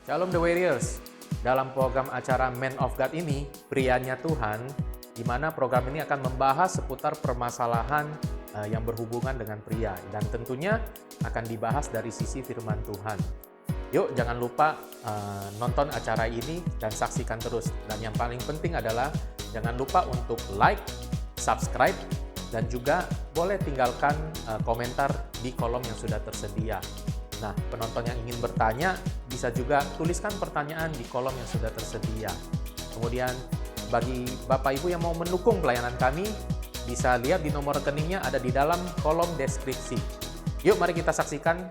Shalom The Warriors. Dalam program acara Man of God ini, prianya Tuhan, di mana program ini akan membahas seputar permasalahan yang berhubungan dengan pria. Dan tentunya akan dibahas dari sisi firman Tuhan. Yuk jangan lupa nonton acara ini dan saksikan terus. Dan yang paling penting adalah jangan lupa untuk like, subscribe, dan juga boleh tinggalkan komentar di kolom yang sudah tersedia. Nah, penonton yang ingin bertanya bisa juga tuliskan pertanyaan di kolom yang sudah tersedia. Kemudian bagi Bapak Ibu yang mau mendukung pelayanan kami, bisa lihat di nomor rekeningnya ada di dalam kolom deskripsi. Yuk mari kita saksikan.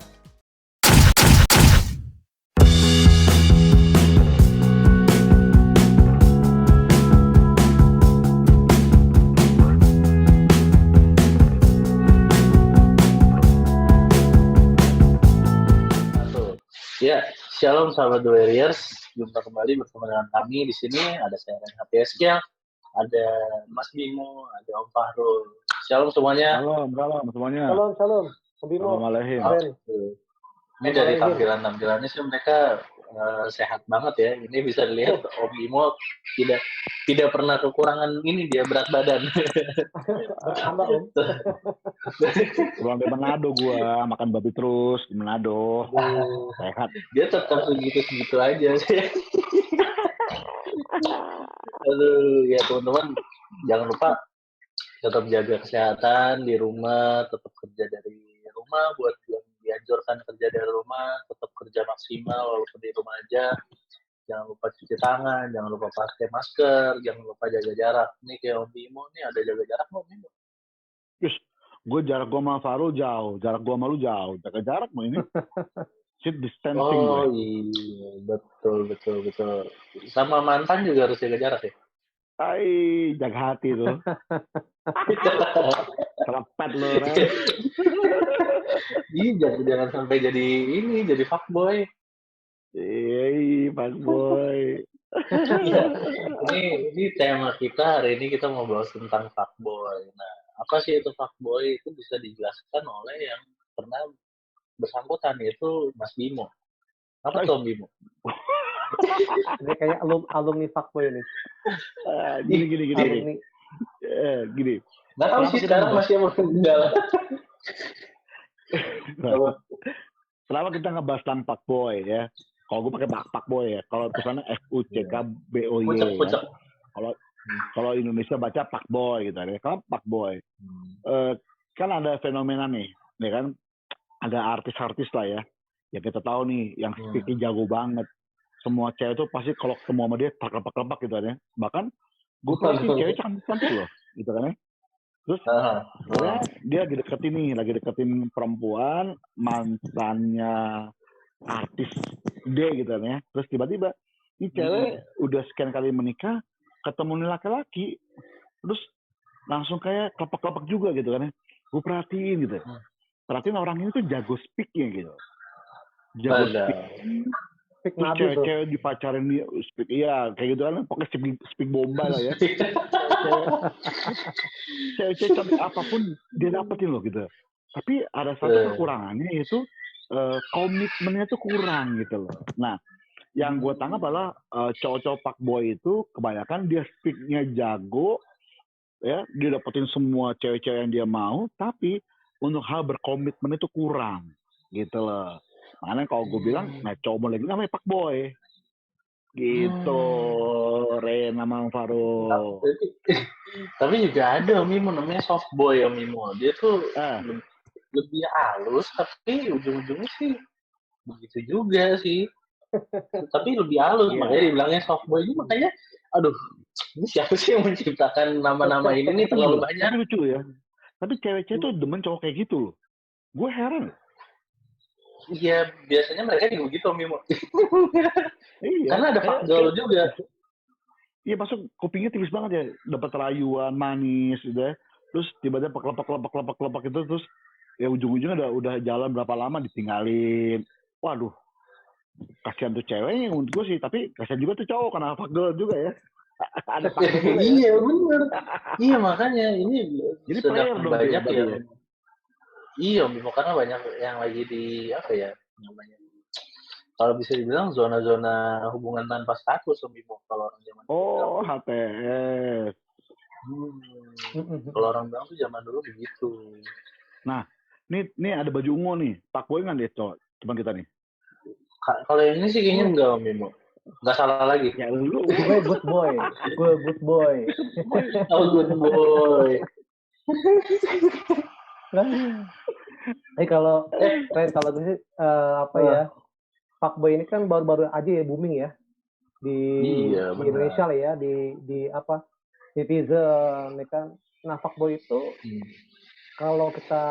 Ya, shalom sahabat The Warriors. Jumpa kembali bersama dengan kami di sini. Ada saya Renhat Yeskel, ada Mas Bimo, ada Om Fahrul. Shalom semuanya. Shalom semuanya. Shalom. Bimo. Ini dari tampilannya sih mereka sehat banget ya. Ini bisa dilihat Om Bimo tidak pernah kekurangan ini dia berat badan. Pulang dari Manado gua makan babi terus di Manado. Sehat. Dia tetap segitu aja sih. Aduh, ya teman-teman jangan lupa tetap jaga kesehatan di rumah, tetap kerja dari rumah. Buat yang dianjurkan kerja dari rumah, tetap kerja maksimal walaupun di rumah aja. Jangan lupa cuci tangan, jangan lupa pakai masker, jangan lupa jaga jarak. Nih kayak Om Bimo nih ada jaga jarak nggak Om Bimo? Terus gue jarak gua sama Faru jauh, jarak gua sama lu jauh. Jaga jarak mah ini. Sit distancing gue. Oh iya, betul. Sama mantan juga harus jaga jarak ya? Hai, jaga hati tuh. Telepet lu, Ren. Iya, jangan sampai jadi fuckboy. Iya, fuckboy. Ini tema kita hari ini kita mau bahas tentang fuckboy. Nah, apa sih itu fuckboy? Itu bisa dijelaskan oleh yang pernah bersangkutan, yaitu Mas Bimo. Apa tuh Om Bimo? Ini kayak alumni fuckboy nih. Gini. Gini. Nggak tahu sih sekarang masih mau tinggal. Kenapa kita ngebahas tentang fuckboy ya? Kalau gue pakai fuckboy ya. Kalau tulisannya FUCKBOY ya. Kalau Indonesia baca fuckboy gitu ya. Kalau fuckboy kan ada fenomena nih, ya kan? Ada artis-artis lah ya. Yang kita tahu nih, yang speaknya jago banget. Semua cewek tuh pasti kalau ketemu sama dia terlepak-lepak gitu kan ya. Bahkan gue perhatiin cewek cantik loh, gitu kan ya. Terus dia lagi deketin perempuan, mantannya artis D gitu kan ya. Terus tiba-tiba ini cewek udah sekian kali menikah, ketemu nih laki-laki, terus langsung kayak kelepek-kelepek juga gitu kan ya. Gue perhatiin gitu. Perhatiin orang ini tuh jago speak-nya gitu. Jago speak cewek-cewek dipacarin dia speak, iya kayak gitu kan, pakai speak bomba lah ya. Cewek-cewek cantik apapun dia dapetin loh gitu. Tapi ada satu kekurangannya yaitu komitmennya tuh kurang gitu loh. Nah, yang gue tangkap adalah cowok-cowok fuckboy itu kebanyakan dia speak-nya jago, ya dia dapetin semua cewek-cewek yang dia mau, tapi untuk hal berkomitmen itu kurang gitu loh. Makanya kalau gue bilang, nah cowok lagi namanya fuckboy. Gitu, Ren sama Faru. Tapi juga ada Om Mimo namanya soft boy Om Mimo. Dia tuh lebih halus, tapi ujung-ujungnya sih begitu juga sih. Tapi lebih halus, makanya dibilangnya soft boy. Ini makanya, aduh, ini siapa sih yang menciptakan nama-nama ini nih terlalu banyak. Tapi lucu ya. Tapi cewek-cewek tuh demen cowok kayak gitu loh. Gue heran. Iya, biasanya mereka juga gitu Om Mimo. Iya. Karena ada fuckgirl juga. Iya, masuk kupingnya tipis banget ya. Dapat rayuan manis gitu ya. Terus tiba-tiba kelepek itu, terus ya ujung-ujungnya udah jalan berapa lama ditinggalin. Waduh. Kasihan tuh ceweknya menurut gue sih, tapi kasihan juga tuh cowok karena fuckgirl juga ya. Ada fuckgirl juga. Iya, benar. Iya, makanya ini jadi sedang banyak yang iya Om Bimo, karena banyak yang lagi di apa ya namanya kalau bisa dibilang zona-zona hubungan tanpa status Om Bimo kalau orang zaman dulu bilang. Oh, HTS. Kalau orang bilang tuh zaman dulu begitu. Nah, nih ada baju ungu nih. Pak Boy nggak dia teman kita nih? Kalau yang ini sih kayaknya enggak Om Bimo. Enggak salah lagi. Ya lu. Gue good boy. Gue good boy. Oh, good boy. Kalau Ren, kalau gue sih apa ya, fuckboy ini kan baru-baru aja ya booming ya di Iya, di benar. Indonesia lah ya, di apa, netizen ya kan. Nah, fuckboy itu kalau kita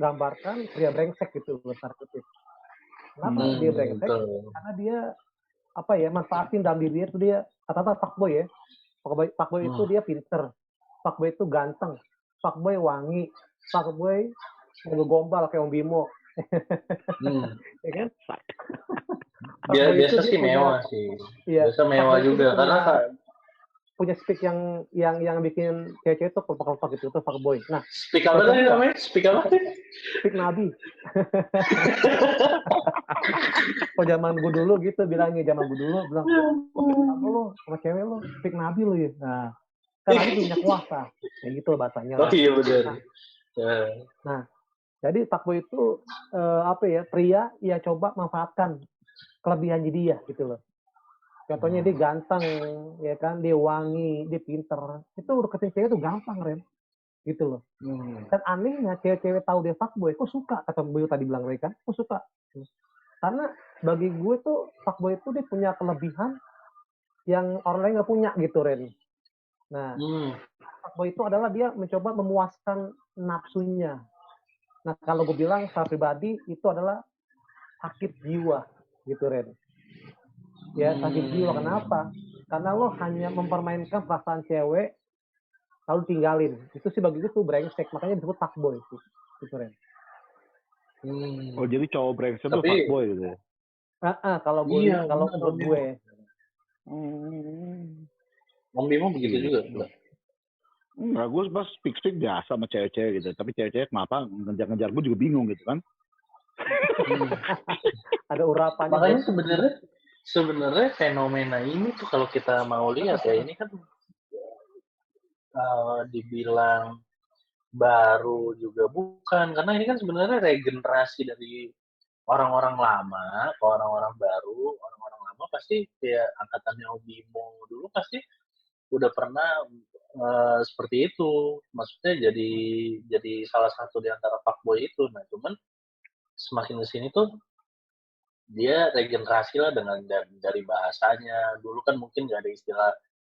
gambarkan pria brengsek gitu, besar kutip. Kenapa dia brengsek? Betul. Karena dia apa ya, manfaatin dalam dirinya itu dia kata-kata fuckboy ya. Fuckboy itu dia pinter, fuckboy itu ganteng, fuckboy wangi, fuckboy ngegombal kayak Om Bimo. Ya kan? Biasa sih mewah sih. Iya, biasa mewah juga karena punya speak yang bikin cewek-cewek tuh kelopak-kelopak gitu, itu fuckboy. Nah, speak apa tadi namanya? Speak apa? Speak Nabi. Kalau zaman gue dulu gitu bilangnya, zaman gue dulu bilang, apa lo sama cewek lo, speak Nabi lo ya. Nah, kan Nabi punya kuasa, kayak gitu bahasanya. Oh iya benar. Nah, jadi fuckboy itu apa ya, pria ya coba manfaatkan kelebihannya dia gitu loh. Contohnya dia ganteng, ya kan, dia wangi, dia pinter. Itu deketin cewek tuh gampang, Ren. Gitu loh. Dan anehnya cewek-cewek tahu dia fuckboy, kok suka, kata Boyo tadi bilang mereka, kok suka. Karena bagi gue tuh fuckboy itu dia punya kelebihan yang orang lain nggak punya gitu, Ren. Nah, fuckboy itu adalah dia mencoba memuaskan nafsunya. Nah, kalau gue bilang secara pribadi itu adalah sakit jiwa gitu, Ren. Ya, sakit jiwa. Kenapa? Karena lo hanya mempermainkan perasaan cewek lalu tinggalin. Itu sih bagi gue tuh brengsek. Makanya disebut fuckboy sih. Gitu, Ren. Oh, jadi cowok brengsek tuh fuckboy gitu ya? Kalau gue, iya, kalau menurut gue. Om Bimo begitu juga. Enggak, gue pas speak biasa sama cewek-cewek gitu. Tapi cewek-cewek kenapa ngejar-ngejar gue juga bingung gitu kan. Ada urapannya. Makanya sebenarnya fenomena ini tuh kalau kita mau lihat ya, ini kan dibilang baru juga bukan, karena ini kan sebenarnya regenerasi dari orang-orang lama ke orang-orang baru. Orang-orang lama pasti kayak angkatannya Om Bimo dulu pasti udah pernah seperti itu, maksudnya jadi salah satu di antara fuckboy itu. Nah, cuman semakin kesini tuh dia regenerasi lah dengan dari bahasanya. Dulu kan mungkin nggak ada istilah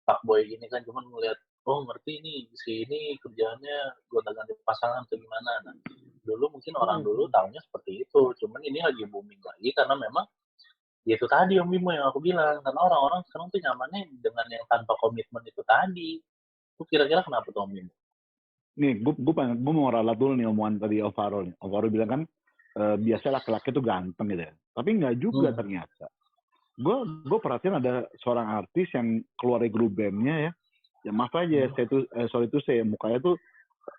fuckboy gini kan, cuman ngeliat, oh ngerti nih, si ini kerjaannya gonta-ganti pasangan atau gimana. Nah, dulu mungkin orang dulu tahunya seperti itu, cuman ini lagi booming lagi karena memang ya itu tadi Om Bimo yang aku bilang, karena orang-orang sekarang tuh nyamannya dengan yang tanpa komitmen itu tadi. Itu kira-kira kenapa tuh Om Bimo? Nih, gue mau ralat dulu nih omongan tadi Alvaro nih. Alvaro bilang kan biasa laki-laki tuh ganteng gitu ya. Tapi nggak juga ternyata. Gue perhatiin ada seorang artis yang keluar dari grup bandnya ya. Ya maaf aja, saya mukanya tuh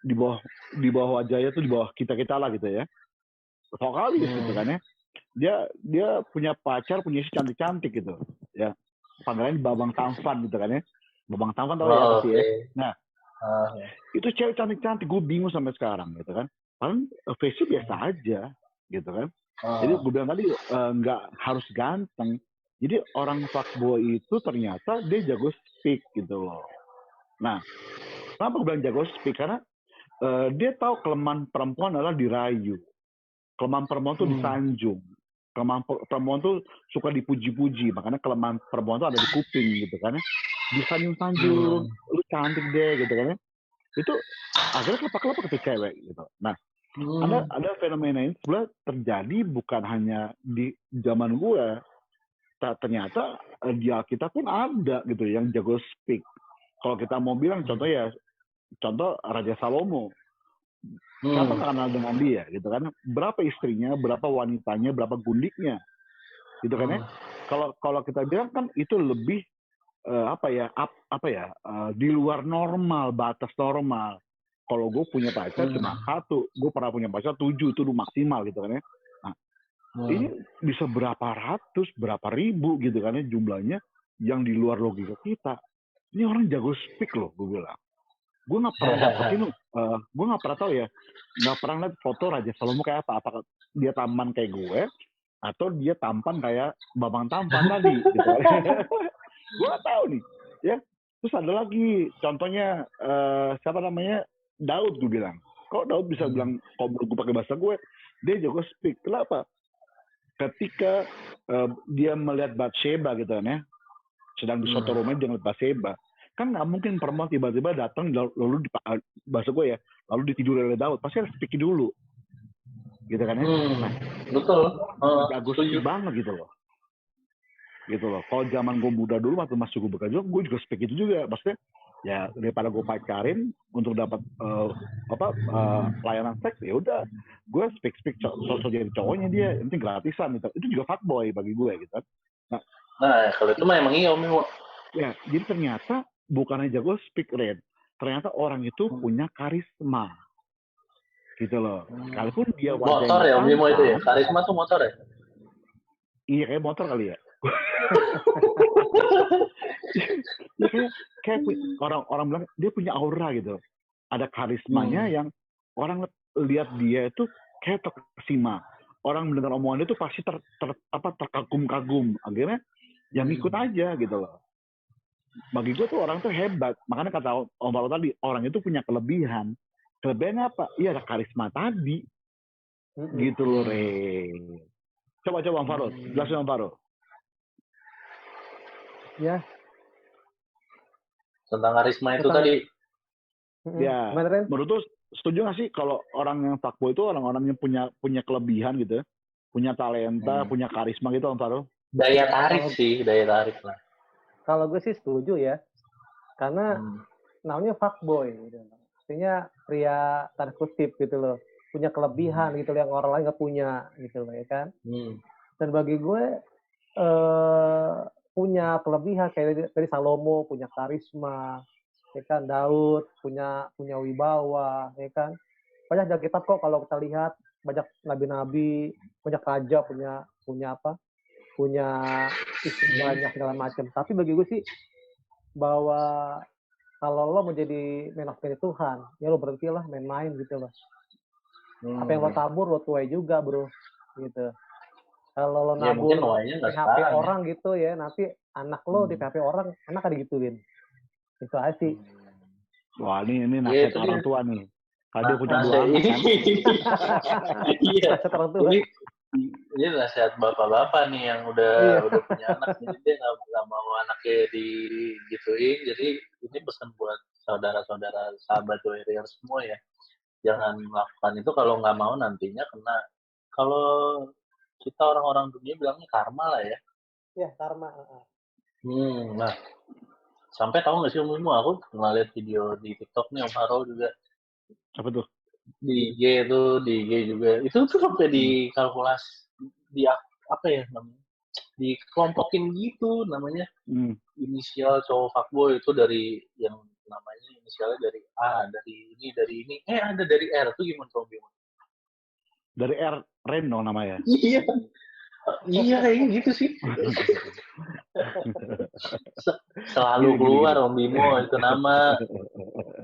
di bawah wajahnya tuh di bawah kita lah gitu ya. Vokalis gitu kan ya. Dia punya pacar, punya istri cantik-cantik gitu ya. Panggilannya Babang Tampan gitu kan ya. Babang Tampan tau ya pasti ya. Nah, itu cewek cantik-cantik, gue bingung sampai sekarang gitu kan. Paling face-nya biasa aja gitu kan. Jadi gue bilang tadi nggak harus ganteng. Jadi orang fuckboy itu ternyata dia jago speak gitu loh. Nah, kenapa gue bilang jago speak? Karena dia tahu kelemahan perempuan adalah dirayu. Kelemahan perempuan tuh disanjung. Kelemahan perempuan tuh suka dipuji-puji. Makanya kelemahan perempuan tuh ada di kuping gitu kan ya. Disanjung-sanjung, lu cantik deh gitu kan ya. Itu akhirnya kelapa-kelapa ke cewek gitu. Nah, ada fenomena ini sebenarnya terjadi bukan hanya di zaman gue. Ternyata di Alkitab pun ada gitu yang jago speak. Kalau kita mau bilang contoh Raja Salomo. Siapa nggak kenal dengan dia gitu kan? Berapa istrinya, berapa wanitanya, berapa gundiknya, gitu kan ya? Kalau kita bilang kan itu lebih di luar normal, batas normal. Kalau gue punya pacar cuma 1, gue pernah punya pacar 7 itu maksimal gitu kan ya. Nah, ini bisa berapa ratus, berapa ribu gitu kan ya jumlahnya yang di luar logika kita. Ini orang jago speak loh, gue bilang. Gue nggak pernah dapetin, gue nggak pernah tahu ya, nggak pernah lihat foto Raja Salomo kayak apa. Apakah dia tampan kayak gue, atau dia tampan kayak Bambang Tampan tadi, gitu. Gue nggak tahu nih, ya. Terus ada lagi, contohnya siapa namanya, Daud gue bilang. Kok Daud bisa bilang, kalau gue pakai bahasa gue, dia jago speak. Kenapa? Ketika dia melihat Bathsheba gitu kan ya, sedang di suatu rumah dengan Bathsheba, kan nggak mungkin perempuan tiba-tiba datang lalu bahasa gue ya, lalu ditiduri oleh Daud, pasti harus speak dulu, gitu kan ya. Nah, betul. bagus banget gitu loh. Kalau zaman gue muda dulu waktu masih gue bekerja, gue juga speak itu juga, maksudnya ya daripada gue pacarin untuk dapat layanan seks, ya udah gue speak sosok jadi cowoknya dia, nanti gratisan gitu. Itu juga fuckboy bagi gue gitu. Nah kalau itu mah emang iya Om. Ya, jadi ternyata bukannya jago speak rate, ternyata orang itu punya karisma, gitu loh. Sekalipun dia wajahnya motor ya Om Bimo itu ya, karisma tuh motor ya? Iya kayak motor kali ya. Ya, kayak orang bilang dia punya aura gitu, ada karismanya yang orang lihat dia itu kayak terkesima. Orang mendengar omongan itu pasti terkagum-kagum, akhirnya yang ikut aja gitu loh. Bagi gue tuh orang tuh hebat. Makanya kata Om Faro tadi, orang itu punya kelebihan. Kelebihannya apa? Iya ada karisma tadi. Gitu loh, Re. Coba Om Faro, jelasin Om Faro. Ya. Tentang karisma itu tadi. Ya, menurut lu setuju nggak sih kalau orang yang fuckboy itu orang-orang yang punya kelebihan gitu, punya talenta, punya karisma gitu Om Faro? Daya tarik sih, daya tarik lah. Kalau gue sih setuju ya, karena namanya fuckboy, gitu. Artinya pria tanda kutip gitu loh, punya kelebihan gitu loh, yang orang lain nggak punya gitu loh ya kan. Dan bagi gue punya kelebihan kayak dari Salomo punya karisma, ya kan, Daud punya wibawa, ya kan. Banyak dari kitab kok kalau kita lihat, banyak nabi-nabi, banyak raja punya apa? Punya istri banyak segala macam. Tapi bagi gue sih bahwa kalau lo menjadi man of God Tuhan, ya lo berhentilah main-main gitu loh. Apa yang lo tabur lo tuai juga bro, gitu. Kalau lo nabur PHP orang gitu ya, nanti anak lo di PHP orang, anak kan digituin. Itu aja sih. Wah ini nasihat orang tua nih. Kalau dia punya 2 anak kan. Iya. Ini nasihat bapak-bapak nih yang udah punya anak, jadi dia nggak mau anaknya digituin. Jadi ini pesan buat saudara-saudara sahabat warrior semua ya, jangan melakukan itu kalau nggak mau nantinya kena. Kalau kita orang-orang dunia bilangnya karma lah ya. Ya karma. Nah, sampai tahu nggak sih Om Bimo, aku ngeliat video di TikTok nih Om Faro juga. Apa tuh? Di IG juga itu tuh sampai dikalkulasi, apa ya namanya, dikelompokin gitu namanya. Inisial cowok fuckboy itu dari yang namanya inisialnya dari A, dari ini ada dari R tuh gimana Om Bimo? Dari R, Ren dong namanya. Iya kayak gitu sih. Selalu keluar Om Bimo itu nama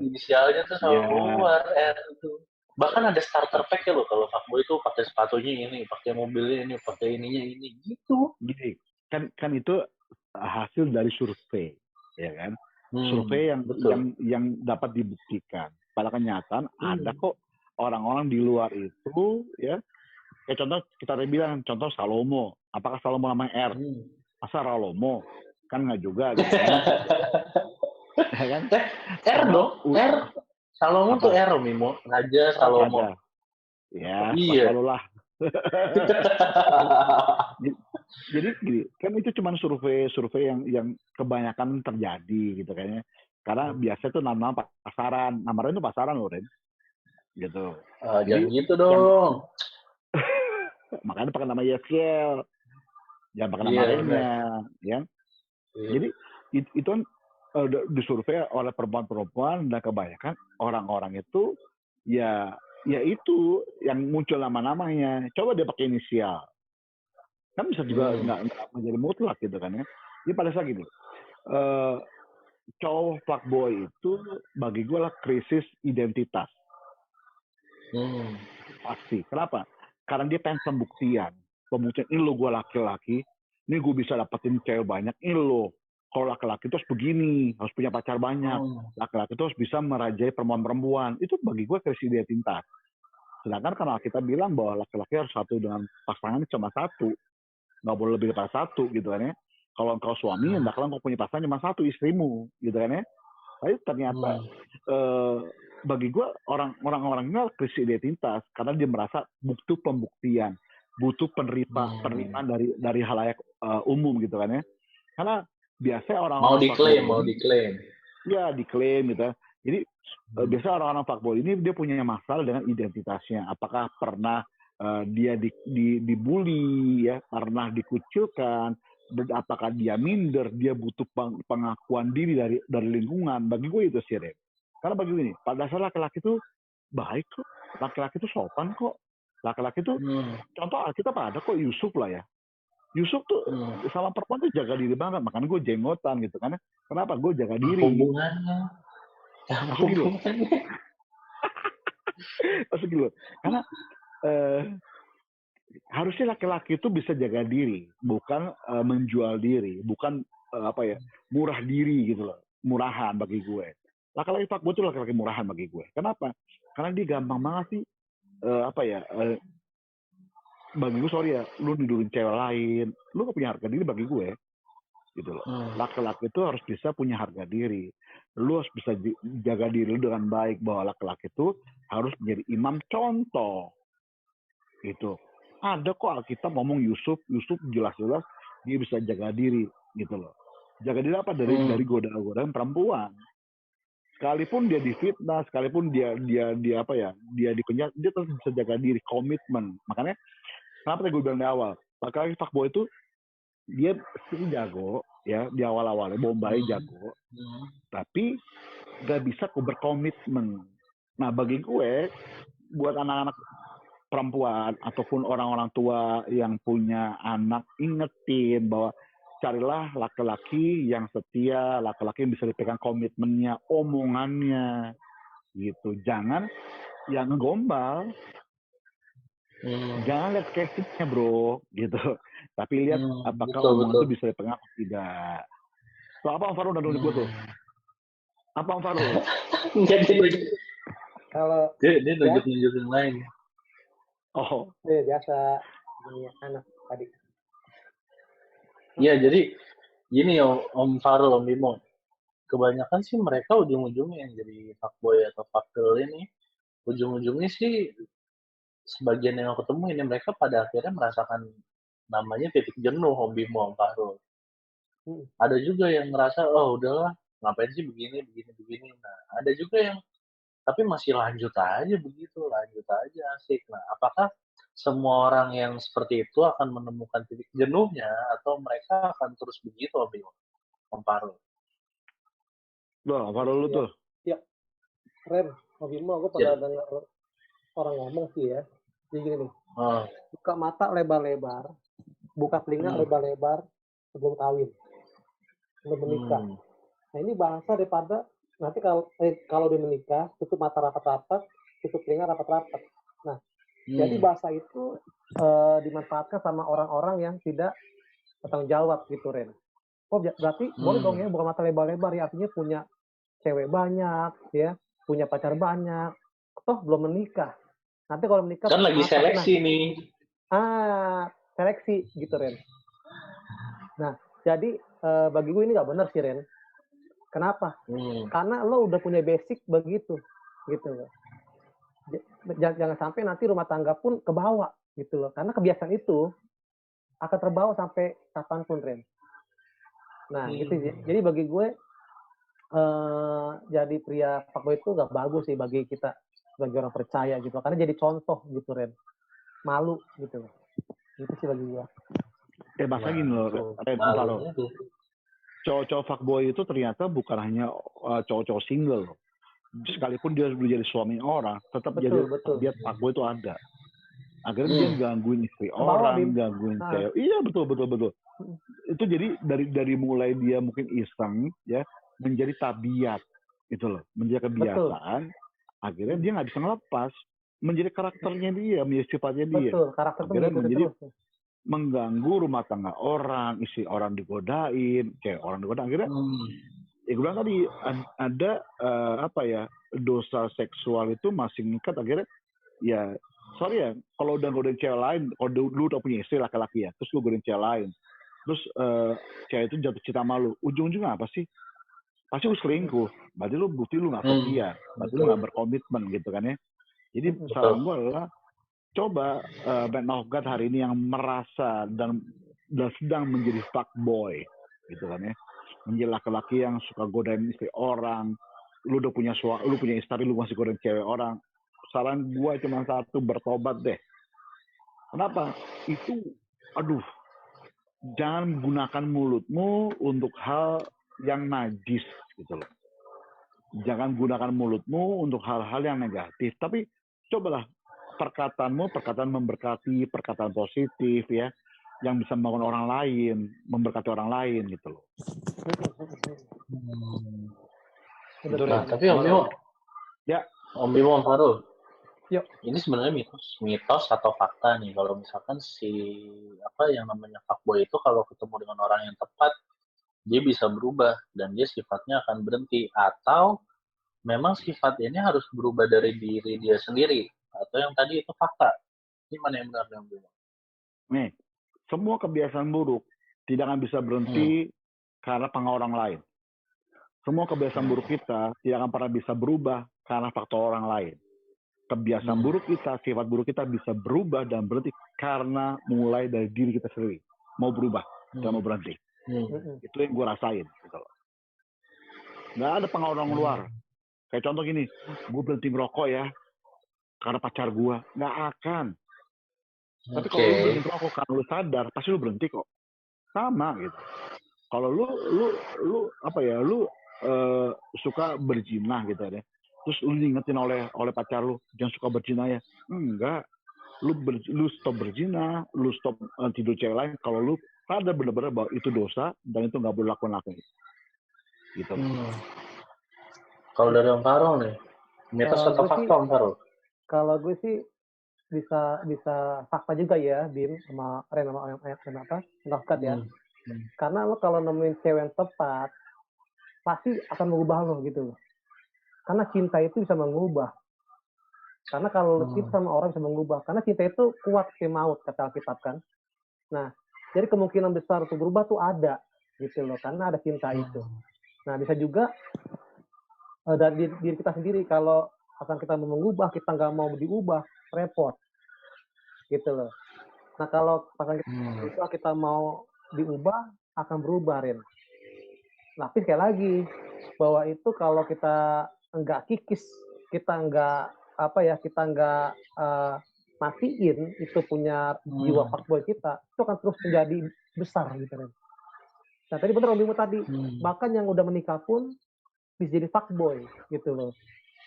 inisialnya tuh selalu keluar R itu. Bahkan ada starter pack ya loh, kalau fuckboy itu pakai sepatunya ini, pakai mobilnya ini, pakai ininya ini gitu. Gini, kan itu hasil dari survei, ya kan? Survei yang dapat dibuktikan. Pada kenyataan ada kok orang-orang di luar itu, ya. Kayak contoh kita bilang, contoh Salomo. Apakah Salomo namanya R? Masa Ralomo? Kan nggak juga, gitu kan? Ya kan? R dong, R. Salomo tuh R, Mimo. Raja Salomo. Ya, iya. lah. Jadi gini, kan itu cuma survei yang kebanyakan terjadi gitu kayaknya. Karena biasa tuh nama pasaran. Nama Ren itu pasaran loh, Ren. Gitu. Jangan gitu dong. Makanya pakai nama Yeskiel. Jangan pakai nama lainnya, ya. Jadi itu kan disurvei oleh perempuan-perempuan, dan kebanyakan orang-orang itu ya itu yang muncul nama-namanya. Coba dia pakai inisial, Kan bisa juga nggak menjadi mutlak gitu kan ya. Jadi pada saat gini, cowok fuckboy itu bagi gue lah krisis identitas. Pasti. Kenapa? Karena dia pengen pembuktian. Pembuktian, ini lo gue laki-laki, ini gue bisa dapetin cewek banyak, ini lo. Kalau laki-laki itu harus begini, harus punya pacar banyak. Laki-laki itu harus bisa merajai perempuan-perempuan. Itu bagi gue krisis identitas. Sedangkan kalau kita bilang bahwa laki-laki harus satu dengan pasangan cuma satu. Nggak boleh lebih dari satu gitu kan ya. Kalau engkau suami, hendaklah engkau punya pasangan cuma satu, istrimu gitu kan ya. Tapi ternyata bagi gue orang-orang ini krisis identitas karena dia merasa butuh pembuktian, butuh penerimaan dari halayak umum gitu kan ya. Karena biasanya orang-orang mau diklaim. Ya, diklaim gitu. Jadi biasanya orang-orang fuckboy ini dia punya masalah dengan identitasnya. Apakah pernah dia dibully ya, pernah dikucilkan, apakah dia minder, dia butuh pengakuan diri dari lingkungan. Bagi gue itu sih, Ren. Karena bagi gue ini, pada dasar laki-laki itu baik kok. Laki-laki itu sopan kok. Laki-laki itu, contoh kita ada kok Yusuf lah ya. Yusuf tuh sama perempuan tuh jaga diri banget. Makanya gue jenggotan gitu kan. Kenapa? Gue jaga diri. Hubungannya. Maksud gitu. Karena harusnya laki-laki itu bisa jaga diri, bukan menjual diri, bukan murah diri gitu loh, murahan bagi gue. Laki-laki fuckboy itu laki-laki murahan bagi gue. Kenapa? Karena dia gampang banget sih bagi gue sorry ya, lu nidurin cewek lain, lu gak punya harga diri bagi gue, gitu loh. Laki-laki itu harus bisa punya harga diri. Lu harus bisa jaga diri lu dengan baik bahwa laki-laki itu harus menjadi imam contoh, gitu. Ada kok Alkitab ngomong Yusuf jelas-jelas dia bisa jaga diri gitu loh. Jaga diri apa dari godaan-godaan perempuan. Sekalipun dia difitnah, sekalipun dia dipenjara, dia terus bisa jaga diri, komitmen. Makanya kenapa tadi gue bilang di awal, laki-laki fuckboy itu dia jago ya di awal-awalnya, bombay jago, tapi gak bisa berkomitmen. Nah bagi gue, buat anak-anak perempuan ataupun orang-orang tua yang punya anak, ingetin bahwa carilah laki-laki yang setia, laki-laki yang bisa dipegang komitmennya, omongannya, gitu. Jangan yang ngegombal, jangan lihat casingnya bro, gitu. Tapi lihat apakah omongan itu bisa dipegang atau tidak. So, apa Om Faru udah nunjuk gue tuh? Apa Om Faru? Kalau dia nunjuk yang lain. Oh, biasa ini anak tadi. Iya, jadi gini Om Farul, Om Bimo. Kebanyakan sih mereka ujung-ujungnya yang jadi fuckboy atau fuckgirl ini, ujung-ujungnya sih sebagian yang aku temui ini mereka pada akhirnya merasakan namanya titik jenuh, Om Bimo, Om Farul. Ada juga yang ngerasa, oh udahlah, ngapain sih begini. Nah, ada juga yang tapi masih lanjut aja asik. Nah, apakah semua orang yang seperti itu akan menemukan titik jenuhnya atau mereka akan terus begitu, Om Farul? Om Farul lu tuh. Ya, keren. Om Bimo, aku pernah dengar orang ngomong sih ya. Jadi gini nih, buka mata lebar-lebar, buka telinga lebar-lebar sebelum kawin, sebelum menikah. Nah ini bahasa daripada nanti kalau dia menikah, tutup mata rapat-rapat, tutup telinga rapat-rapat. Nah, jadi bahasa itu dimanfaatkan sama orang-orang yang tidak bertanggung jawab gitu, Ren. Oh, berarti boleh dong ya buka mata lebar-lebar ya, artinya punya cewek banyak, ya, punya pacar banyak, toh belum menikah. Nanti kalau menikah kan lagi seleksi nih. Seleksi gitu, Ren. Nah, jadi bagi gue ini nggak benar sih, Ren. Kenapa? Karena lo udah punya basic begitu, gitu loh. Jangan sampai nanti rumah tangga pun kebawa, gitu loh. Karena kebiasaan itu akan terbawa sampai kapanpun, Ren. Nah, gitu. Jadi bagi gue jadi pria fuckboy itu nggak bagus sih bagi kita sebagai orang percaya gitu, karena jadi contoh gitu, Ren. Malu gitu loh. Itu sih bagi gue. Masa gini loh, Ren, cowok-cowok fuckboy itu ternyata bukan hanya cowok-cowok single loh. Sekalipun dia jadi suami orang, tetap dia fuckboy itu ada. Akhirnya dia gangguin istri Kebawa, orang, Bim. gangguin Nah. cewek. Iya, betul. Itu jadi dari mulai dia mungkin iseng ya menjadi tabiat gitu loh, menjadi kebiasaan. Akhirnya dia nggak bisa ngelepas, menjadi karakternya dia, menjadi sifatnya dia. Betul, karakter itu Akhirnya mengikuti menjadi terus. mengganggu rumah tangga orang, istri orang digodain, cewek orang digodain. Akhirnya ya gue bilang tadi ada dosa seksual itu masih mengikat. Akhirnya ya sorry ya, kalau udah godain cewek lain, kalau lu udah punya istri laki-laki ya, terus lu godain cewek lain, terus cewek itu jatuh cinta sama lu, ujung-ujungnya apa sih? Pasti lu selingkuh. Berarti lu bukti lu nggak setia, berarti lu nggak berkomitmen gitu kan ya. Jadi saran gue adalah coba Man of God hari ini yang merasa dan sedang menjadi fuckboy gitu kan ya, menjadi laki-laki yang suka godain istri orang. Lu udah punya lu punya istri, lu masih godain cewek orang. Saran gue cuma satu, bertobat deh. Kenapa? Itu jangan gunakan mulutmu untuk hal yang najis gitu loh. Jangan gunakan mulutmu untuk hal-hal yang negatif, tapi cobalah perkataanmu, perkataan memberkati, perkataan positif ya, yang bisa membangun orang lain, memberkati orang lain gitu loh. Nah, tapi Om Bimo, ya, Om Bimo, Om Farul, yuk. Ini sebenarnya mitos atau fakta nih, kalau misalkan yang namanya fuckboy itu kalau ketemu dengan orang yang tepat, dia bisa berubah dan dia sifatnya akan berhenti, atau memang sifat ini harus berubah dari diri dia sendiri, atau yang tadi itu fakta. Ini mana yang benar Om Bimo? Nih, semua kebiasaan buruk tidak akan bisa berhenti karena pengaruh orang lain. Semua kebiasaan buruk kita tidak akan pernah bisa berubah karena faktor orang lain. Kebiasaan buruk kita, sifat buruk kita bisa berubah dan berhenti karena mulai dari diri kita sendiri. Mau berubah, dan mau berhenti. Itu yang gue rasain. Gitu. Nggak ada pengaruh orang luar. Kayak contoh gini, gue berhenti ngerokok ya, karena pacar gue. Nggak akan. Tapi kalau lu berhenti ngerokok karena lu sadar, pasti lu berhenti kok. Sama gitu. Kalau lu suka berzina gitu ya. Terus lu diingetin oleh pacar lu, jangan suka berzina ya. Enggak. Lu stop berzina, lu stop tidur cewek lain kalau lu sadar benar-benar bahwa itu dosa dan itu nggak boleh lakukan lagi. Gitu. Kalau dari Om Farul nih, mitos atau fakta Om Farul? Kalau gue sih bisa fakta juga ya, Bim sama Ren sama Nafkat ya. Karena lo kalau nemuin cewek yang tepat, pasti akan mengubah lo gitu loh. Karena cinta itu bisa mengubah. Karena kalau cinta sama orang bisa mengubah. Karena cinta itu kuat kayak maut, kata Alkitab kan. Nah, jadi kemungkinan besar untuk berubah tuh ada gitu loh. Karena ada cinta itu. Nah, bisa juga dari diri kita sendiri. Kalau akan kita mau mengubah, kita nggak mau diubah, repot. Gitu loh. Nah, kalau pasangan kita mau diubah, akan berubah, Ren. Tapi sekali lagi, bahwa itu kalau kita enggak kikis, kita enggak matiin itu punya jiwa fuckboy kita, itu akan terus menjadi besar gitu kan. Nah tadi benar Om Bimo tadi, bahkan yang udah menikah pun bisa jadi fuckboy gitu loh.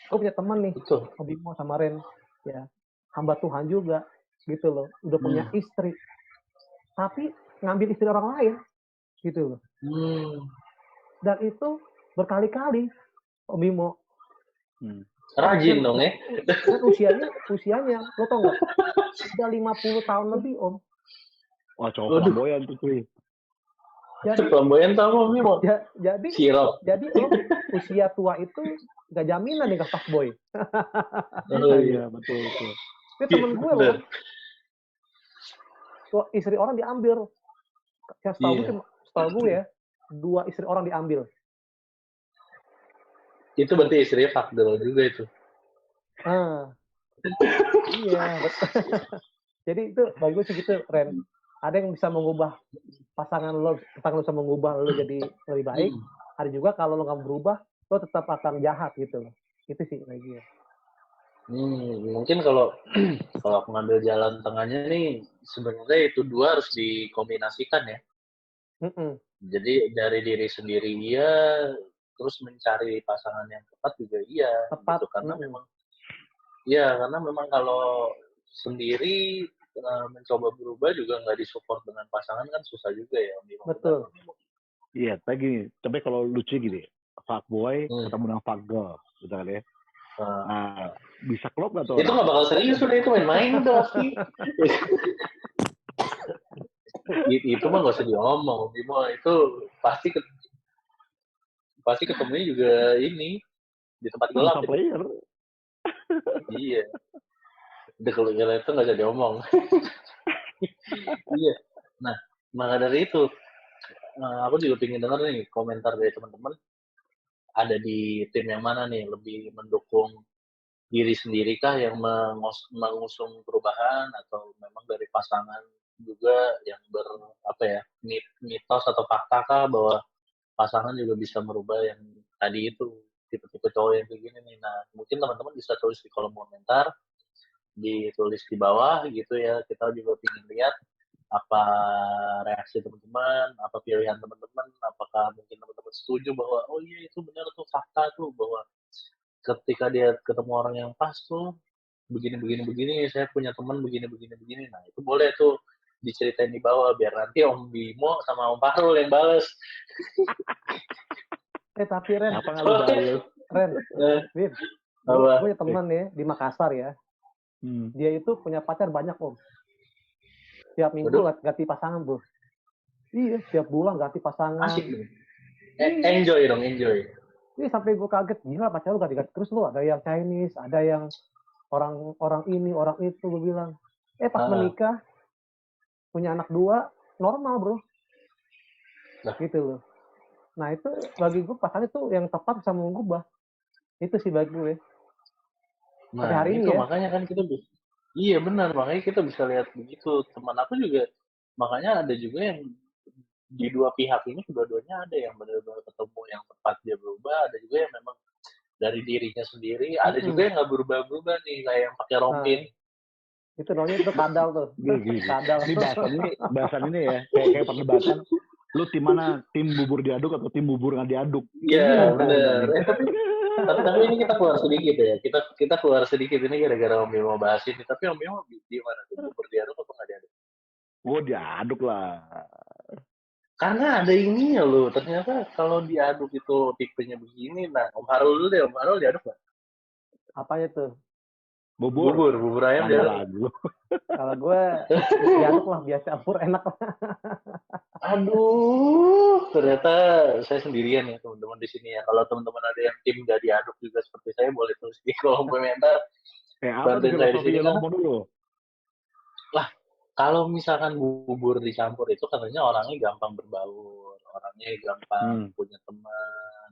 Gue punya teman nih, Om Bimo sama Ren, ya hamba Tuhan juga gitu loh, udah punya istri, tapi ngambil istri orang lain gitu loh. Dan itu berkali-kali Om Bimo. Rajin dong ya. Dan usianya, lo tau nggak? Udah 50 tahun lebih Om. Wah cowok flamboyan tuh. Jadi flamboyan tau Om Bimo. Jadi Om usia tua itu nggak jaminan nikah fuckboy. Iya betul. Tapi temen gue loh, istri orang diambil. Setahu gue ya, 2 istri orang diambil. Itu berarti istrinya fuckgirl juga itu. Iya, betul. Jadi itu bagi gue sih gitu, Ren. Ada yang bisa mengubah pasangan lo bisa mengubah lo jadi lebih baik. Ada juga kalau lo nggak berubah, lo tetap akan jahat gitu. Itu sih lagi ya. Mungkin kalau aku ngambil jalan tengahnya nih, sebenarnya itu dua harus dikombinasikan ya. Jadi dari diri sendiri iya, terus mencari pasangan yang tepat juga iya. Tepat. Gitu. Karena memang kalau sendiri mencoba berubah juga nggak disupport dengan pasangan kan susah juga ya Om Bimo. Betul. Iya, tapi kalau lucu gini, fuckboy Hmm. ketemu dengan fuckgirl, gitu kan ya. Nah, Nah, bisa klop nggak tuh itu orang? nggak bakal serius udah, itu main-main udah pasti. Itu mah nggak usah diomong Om Bimo, itu pasti ketemunya juga ini di tempat gelap Sama gitu. player. Iya. Udah kalau gelap itu nggak usah diomong. Iya. Nah, maka dari itu aku juga pengen dengar nih komentar dari teman-teman, ada di tim yang mana nih, lebih mendukung diri sendiri kah yang mengusung perubahan, atau memang dari pasangan juga yang mitos atau fakta kah bahwa pasangan juga bisa merubah yang tadi itu, tipe-tipe cowok yang kayak gini nih. Nah, mungkin teman-teman bisa tulis di kolom komentar, ditulis di bawah gitu ya, kita juga ingin lihat apa reaksi teman-teman, apa pilihan teman-teman, apakah mungkin teman-teman setuju bahwa oh iya itu benar tuh, fakta tuh, bahwa ketika dia ketemu orang yang pas tuh begini, saya punya teman begini. Nah, itu boleh tuh diceritain di bawah biar nanti Om Bimo sama Om Fahrul yang bales. Tapi Ren, Apa nggak lu bales? Win, Apa? gue punya teman ya di Makassar ya. Dia itu punya pacar banyak Om. Tiap minggu ganti pasangan bro. Iya, tiap bulan ganti pasangan. Asik nih. Enjoy dong, enjoy. Ini sampai gue kaget, gila pacar lu ganti-ganti terus lu. Ada yang Chinese, ada yang orang ini, orang itu, gue bilang. Pas menikah, punya anak 2, normal bro. Gitu loh. Nah itu bagi gue pasangan itu yang tepat bisa mengubah. Itu sih bagi gue. Nah, hari itu ini ya. makanya kan kita bisa. Iya benar, makanya kita bisa lihat begitu. Teman aku juga, makanya ada juga yang di dua pihak ini, kedua-duanya ada yang benar-benar ketemu yang tepat dia berubah, ada juga yang memang dari dirinya sendiri, ada juga yang nggak berubah-berubah nih, kayak yang pakai rompi. Itu namanya itu kadal tuh. Kadal. Ini bahasan ini ya, kayak perdebatan. Lu tim mana? Tim bubur diaduk atau tim bubur nggak diaduk? Iya benar. Tapi ini kita keluar sedikit ya. Kita keluar sedikit ini gara-gara Om Bimo bahas ini. Tapi Om Bimo di mana tuh? Bubur diaduk atau nggak diaduk? Oh diaduk lah. Karena ada ininya loh. Ternyata kalau diaduk itu tipenya begini. Nah, Om Harul dulu deh. Om Harul diaduk nggak? Apanya tuh? Bubur ayam diaduk. Kalau gue diaduk lah, biasa campur enak. Aduh, ternyata saya sendirian ya teman-teman di sini ya. Kalau teman-teman ada yang tim nggak diaduk juga seperti saya, boleh tulis di kolom komentar. Bantuin saya di sini ngomong dulu. Lah, kalau misalkan bubur dicampur itu katanya orangnya gampang berbaur, orangnya gampang punya teman,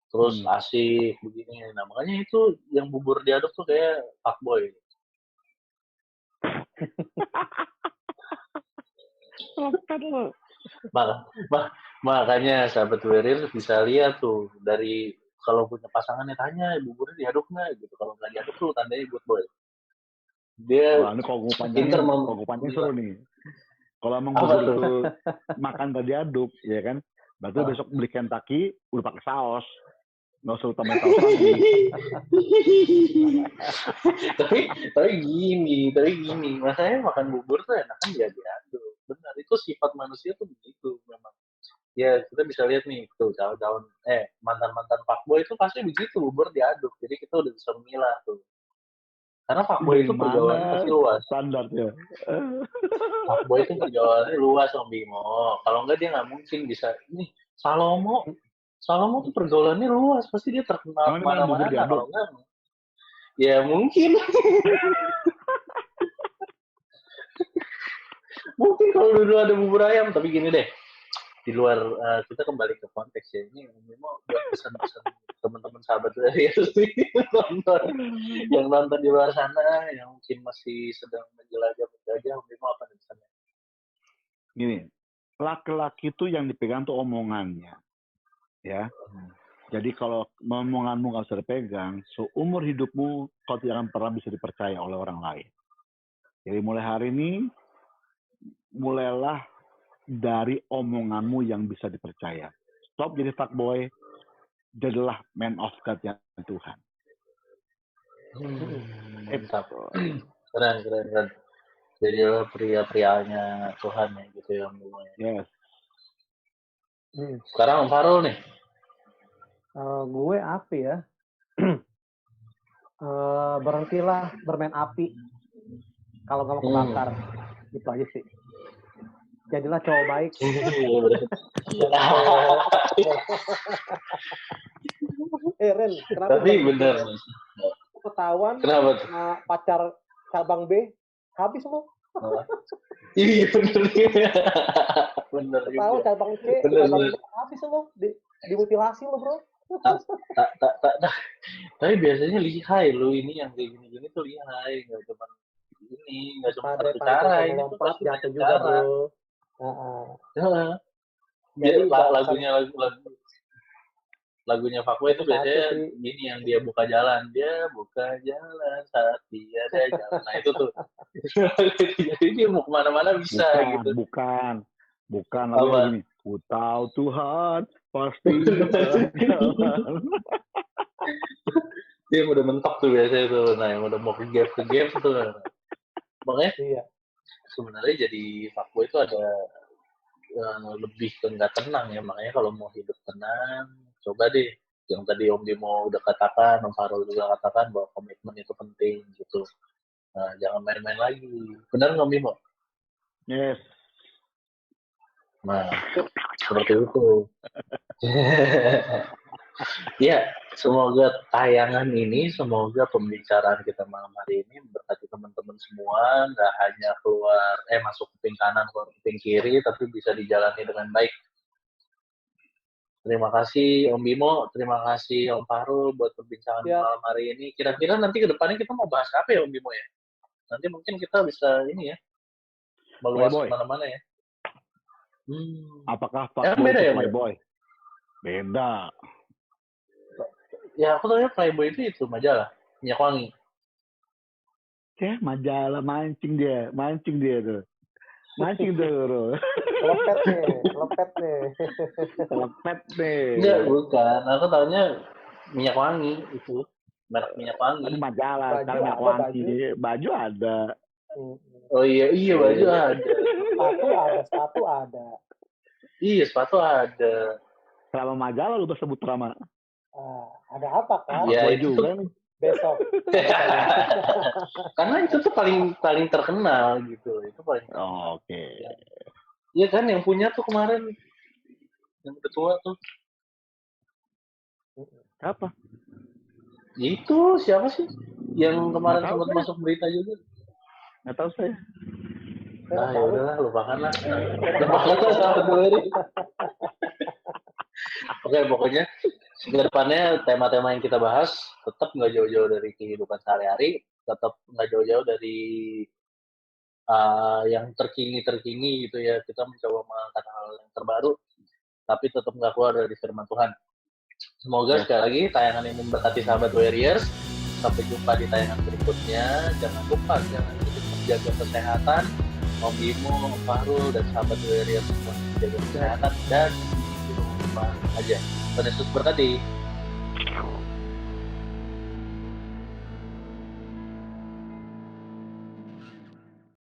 terus asik begini. Nah makanya itu yang bubur diaduk tuh kayak fuckboy. Makanya sahabat Werir bisa lihat tuh, dari kalau punya pasangannya tanya buburnya diaduk nggak gitu, kalau nggak diaduk tuh tandanya good boy. Dia kalau gue panjangin seru nih. Kalau emang bubur itu makan tadi aduk, ya kan? Berarti besok beli Kentucky udah pakai saus, nggak usah tambah saus lagi. tapi gini, masanya makan bubur tuh enakan ya diaduk. Benar, itu sifat manusia tuh begitu memang. Ya kita bisa lihat nih tuh mantan fuckboy itu pasti begitu, bubur diaduk. Jadi kita udah bisa memilah tuh. Karena fuckboy itu pergaulannya pasti luas. Standarnya. Fuckboy itu pergaulannya luas Om Bimo. Kalau enggak dia nggak mungkin bisa. Nih Salomo tuh pergaulannya luas, pasti dia terkenal kemana-mana. Kalau enggak, ya mungkin. Mungkin kalau dulu ada bubur ayam, tapi gini deh. Di luar kita kembali ke konteks ya, ini memang buat pesan-pesan teman-teman sahabat dari yang nonton di luar sana, yang mungkin masih sedang menjelajah memang apa nih pesannya? Gini, laki-laki itu yang dipegang tuh omongannya, ya. Jadi kalau omonganmu nggak usah dipegang, seumur hidupmu kau tidak akan pernah bisa dipercaya oleh orang lain. Jadi mulai hari ini, mulailah dari omonganmu yang bisa dipercaya. Stop jadi fuckboy, jadilah man of God yang Tuhan. Keren, keren, keren. Jadi pria-prianya Tuhan ya gitu ya. Yes. Sekarang Om Farul nih. Gue apa ya? Berhentilah bermain api kalau nggak mau kebakar. Itu aja sih. Jadilah cowok baik. Ren, kenapa? Tapi bener. Ketahuan Kenapa? Pacar cabang B habis lo. Iya bener. Bener Ketahuan juga. cabang C, Bener, cabang bener. B habis lo. Dimutilasi lo, bro. Tapi biasanya lihai lu ini yang kayak gini-gini tuh lihai, nggak cuma ini, nggak cuma satu cara, ini tuh pasti banyak juga, cara. Bro. Jadi lagunya Fuckboy itu biasanya gini yang dia buka jalan saat dia ada jalan. Nah itu tuh. Jadi dia mau kemana-mana bisa gitu. Bukan lagu gini. Ku tahu Tuhan pasti jalan. Dia udah mentok tuh biasanya tuh. Nah yang udah mau ke game tuh. Makanya sebenarnya jadi fuckboy itu ada lebih ke nggak tenang ya. Makanya kalau mau hidup tenang, coba deh. Yang tadi Om Bimo udah katakan, Om Farul juga katakan bahwa komitmen itu penting gitu. Nah, jangan main-main lagi. Benar nggak Om Bimo? Yes. Nah, seperti itu. Ya, semoga tayangan ini, semoga pembicaraan kita malam hari ini memberkati teman-teman semua, nggak hanya masuk kuping kanan, keluar kuping kiri, tapi bisa dijalani dengan baik. Terima kasih Om Bimo, terima kasih Om Farul buat perbincangan malam hari ini. Kira-kira nanti ke depannya kita mau bahas apa ya Om Bimo ya? Nanti mungkin kita bisa ini ya, meluas kemana-mana ya. Apakah Fuckboy beda itu ya, Playboy? Beda. Ya aku tahu ya Playboy itu majalah minyak wangi. Majalah mancing dia tuh. Mancing tuh, bro. Lepet nih. Enggak, bukan. Aku tahunya minyak wangi itu. Merek minyak wangi. Ini majalah, sekarang minyak wangi. Baju ada. Oh iya baju ada. Sepatu ada. Iya, sepatu ada. Selama majalah lu sebut Rama. Ada apa kan? Ya itu juga nih. Besok. Karena itu tuh paling terkenal gitu. Itu paling. Oke. Iya kan yang punya tuh kemarin yang ketua tuh. Apa? Itu siapa sih? Yang kemarin sempat masuk berita juga. Nggak tahu saya. Ya udahlah, lupakan lah sahabat Wery. Oke, pokoknya ke depannya tema-tema yang kita bahas tetap nggak jauh-jauh dari kehidupan sehari-hari, tetap nggak jauh-jauh dari yang terkini gitu ya. Kita mencoba mengangkat hal yang terbaru, tapi tetap nggak keluar dari firman Tuhan. Semoga sekali lagi tayangan ini memberkati sahabat Warriors. Sampai jumpa di tayangan berikutnya. Jangan lupa jaga kesehatan. Om Bimo, Om Farul, dan sahabat Warriors semua jaga kesehatan dan di rumah aja. Tuhan Yesus berkati.